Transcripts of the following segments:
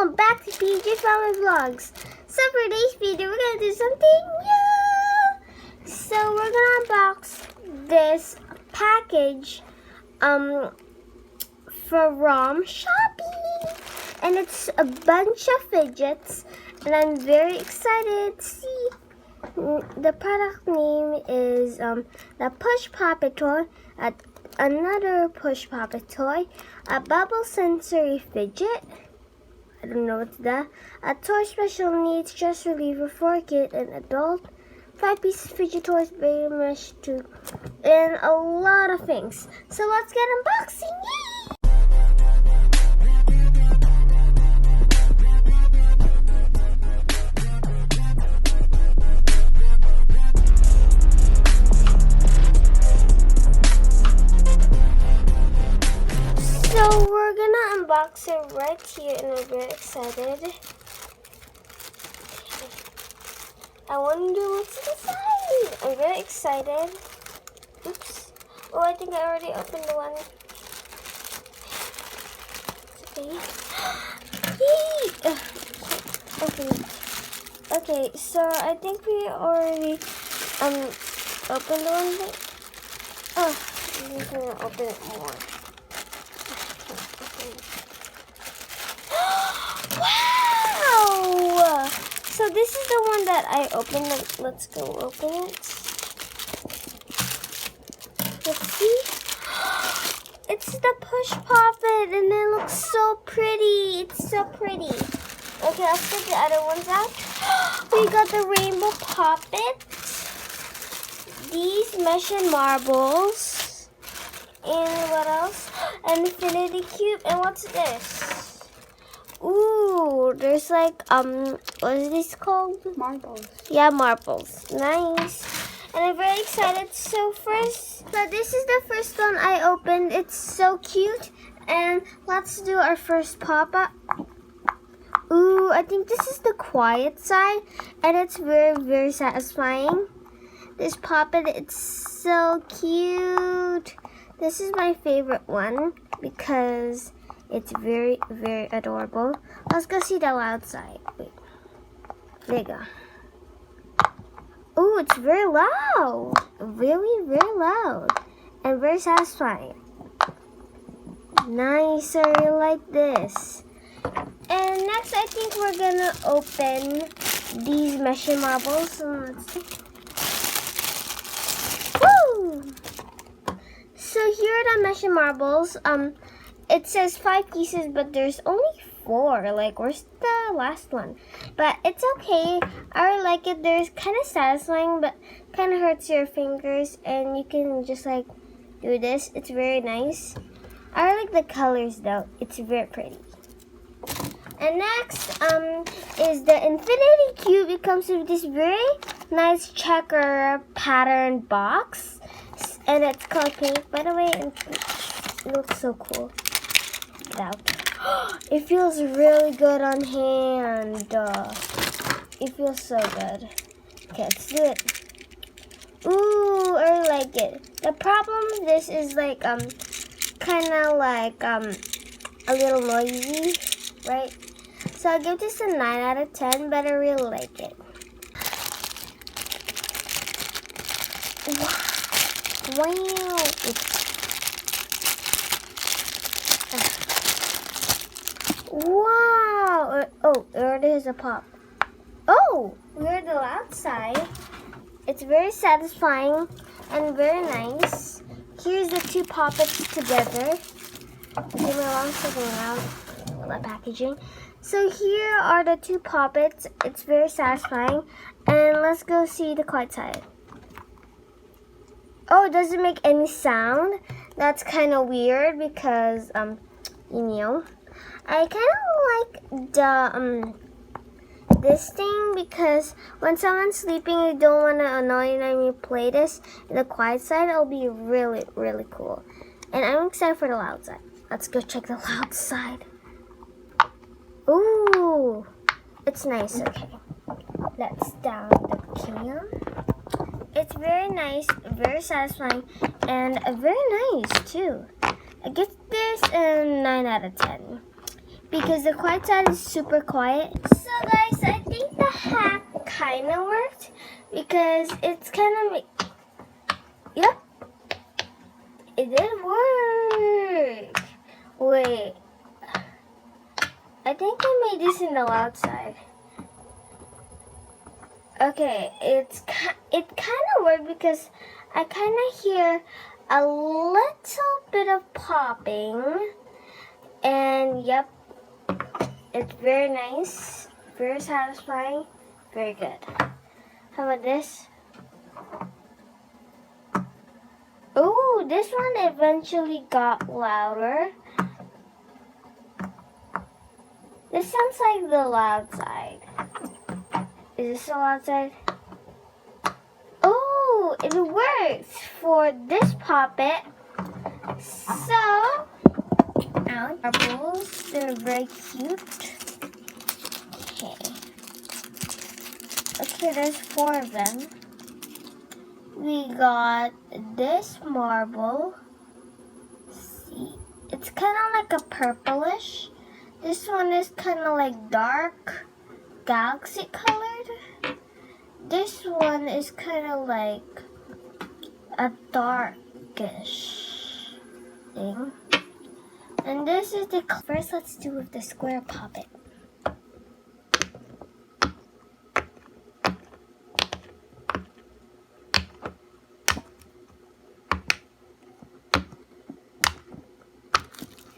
welcome back to Fidget Family Vlogs. So for today's video, we're gonna do something new. So we're gonna unbox this package from Shopee, and it's a bunch of fidgets, and I'm very excited to see. The product name is the Push Poppet Toy, another Push Poppet Toy, a bubble sensory fidget. I don't know what's that. A toy special needs stress reliever for kid and adult. 5-piece fidget toys, baby mesh too, and a lot of things. So let's get unboxing. Yay! So we're gonna unbox it right here, and I'm very excited. Okay. I wonder what's inside. I'm very excited. Oops. Oh, I think I already opened the one. Okay. Yay! Okay, so I think we already opened the one. Oh, I'm just gonna open it more. Wow! So this is the one that I opened. Let's go open it. Let's see. It's the Push Poppet, and it looks so pretty. It's so pretty. Okay, let's get the other ones out. We got the Rainbow Poppet, these mesh and marbles, and what else? An Infinity Cube, and what's this? Ooh, there's like, what is this called? Marbles. Yeah, marbles. Nice. And I'm very excited. So this is the first one I opened. It's so cute. And let's do our first pop-up. Ooh, I think this is the quiet side. And it's very, very satisfying. This Poppet, it's so cute. This is my favorite one because it's very, very adorable. Let's go see the loud side. Wait. There you go. Ooh, it's very loud. Really, very loud. And very satisfying. Nice. I really like this. And next, I think we're gonna open these mesh marbles. So let's see. Woo! So here are the mesh marbles. It says 5 pieces, but there's only 4. Like, where's the last one? But it's okay. I really like it. There's kind of satisfying, but kind of hurts your fingers. And you can just like do this. It's very nice. I really like the colors though. It's very pretty. And next is the Infinity Cube. It comes with this very nice checker pattern box. And it's called pink, by the way. And it looks so cool. Out. It feels really good on hand. It feels so good. Okay, let's do it. Ooh, I really like it. The problem with this is like kind of like a little noisy, right? So I'll give this a 9 out of 10, but I really like it. Wow. Wow! Oh, there is a pop. Oh, we're the outside. It's very satisfying and very nice. Here's the 2 poppets together. Give me one second around the packaging. So here are the 2 poppets. It's very satisfying. And let's go see the quiet side. Oh, it doesn't make any sound. That's kind of weird because, you know. I kind of like the this thing because when someone's sleeping, you don't want to annoy them when you play this. In the quiet side, it'll be really, really cool. And I'm excited for the loud side. Let's go check the loud side. Ooh, it's nice. Okay, let's down the can. It's very nice, very satisfying, and very nice too. I give this a 9 out of 10. because the quiet side is super quiet. So guys, I think the hack kind of worked because it's kind of yep, it did work. Wait, I think I made this in the loud side. Okay, it kind of worked because I kind of hear a little bit of popping, and yep, it's very nice, very satisfying, very good. How about this? Oh, this one eventually got louder. This sounds like the loud side. Is this the loud side? Oh, it works for this puppet. So, marbles, they're very cute. Okay, there's 4 of them. We got this marble. See, it's kind of like a purplish. This one is kind of like dark galaxy colored. This one is kind of like a darkish thing. And this is the first. Let's do with the square puppet.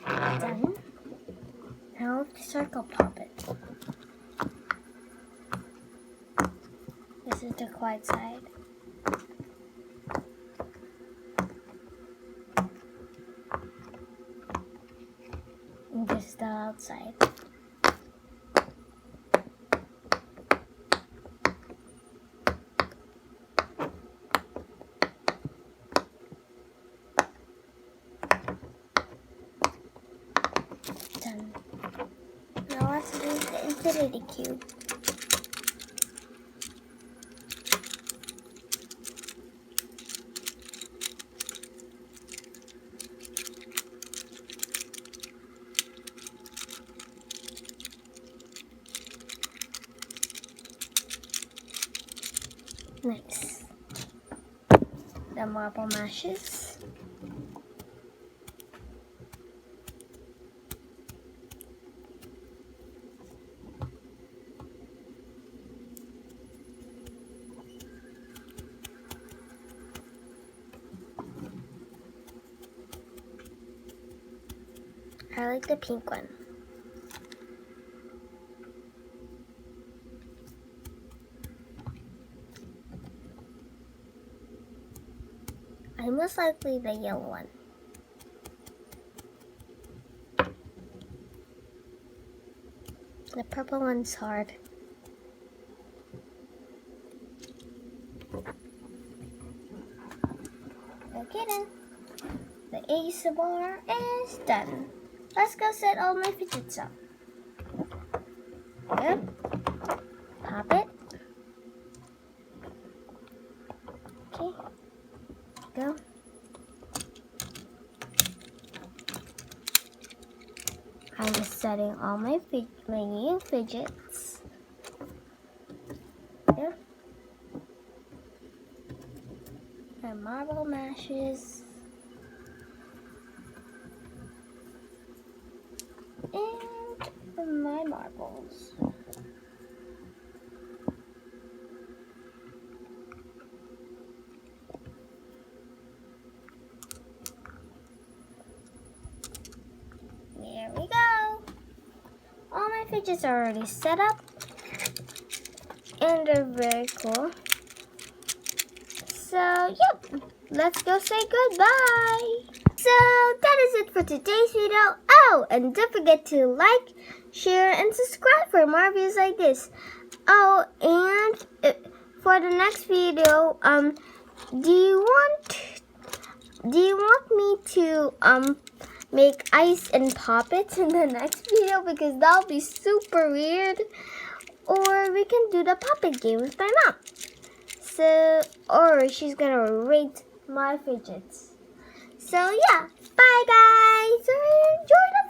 Done. Now with the circle puppet. This is the quiet side. And this is the outside. Done. Now let's do the infinity cube. Nice. The marble mashes. I like the pink one. I most likely the yellow one. The purple one's hard. Okay then. The ASMR is done. Let's go set all my fidgets up. Yep. Pop it. Okay. Go. I'm just setting all my new fidgets. Yep. My marble mashes. And my marbles. There we go. All my fidgets are already set up. And they're very cool. So, yep. Let's go say goodbye. So, that is it for today's video. Oh, and don't forget to like, share, and subscribe for more videos like this. Oh, and for the next video, do you want me to make ice and puppets in the next video? Because that'll be super weird. Or we can do the puppet game with my mom. So, or she's gonna rate my fidgets. So yeah, bye guys. Enjoy the